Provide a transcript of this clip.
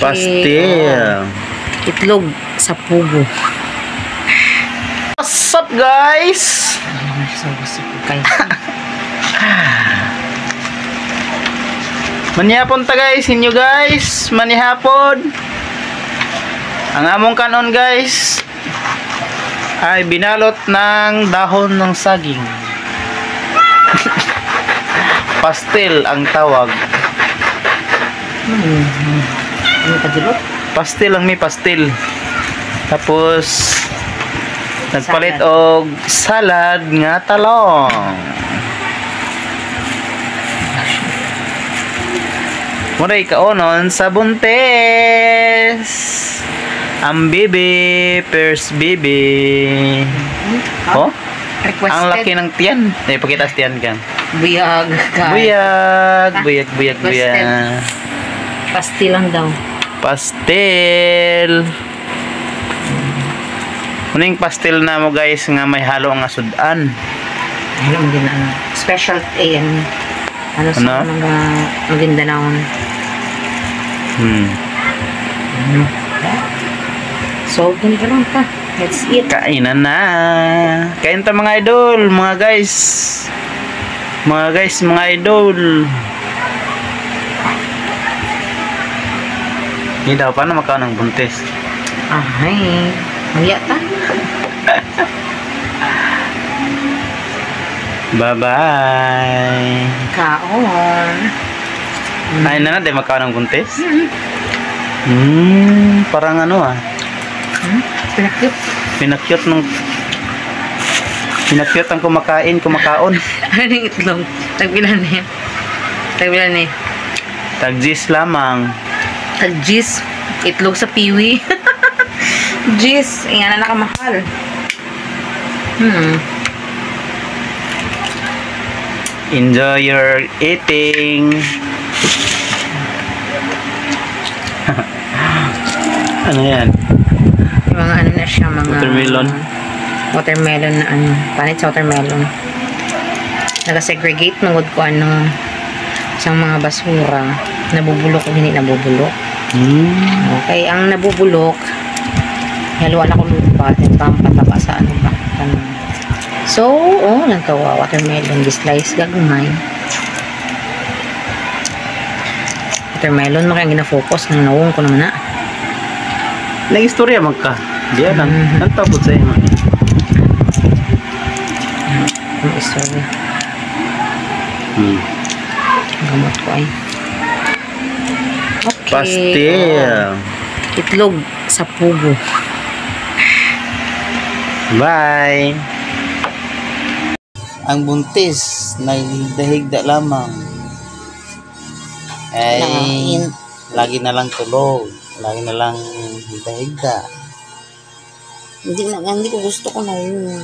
Pastil. Itlog sa pugo. What's up, guys? Manihapon ta guys, inyo guys. Manihapon. Ang among kanon guys ay binalot ng dahon ng saging. Pastil ang tawag. Pastil ang may pastil. Tapos nagpalit og salad nga talong. Muray kaonon sa buntes. Ang bibi, first bibi. Oh? Requested. Ang laki ng tiyan. Ay, pakita sa tiyan ka. Buyag. Buyag. Pastil lang daw. Pastil. Muning pastil na mo guys nga may halo nga sudan. Alam din special sa mga Maguindanaon. So, ganito lang pa. Let's eat. Kainan na. Kain ta mga idol, mga guys. Mga idol. Hindi daw, paano makaon ng buntis? Ay, maya ta. Bye-bye. Kaon. Ay na natin makaon ng buntis? Parang ano Pinakyot ang kumakaon. Ano yung itlog? Tagbilan niya. Tagjis lamang. Tagjis. Itlog sa piwi. Jis. Nga na nakamahal. Enjoy your eating. Ano yan? Mga ano na siya, mga watermelon na panit sa watermelon. Naga-segregate nungod ko isang mga basura. Nabubulok o hindi nabubulok. Okay, ang nabubulok haluan ako lupa at pampataba sa ba. So, nagkawa watermelon slice gagmay. Watermelon makang gina-focus nang nawong ko naman na. Nag-istorya magka. Di alam. Nagtabot sa iyo. Ang istorya. Gamot ko ay. Okay. Pastil. Itlog sa pugo. Bye. Ang buntis nagdahigda lamang ay lagi na lang tulog, lagi na lang higda-higda. Hindi ko gusto ko na yun.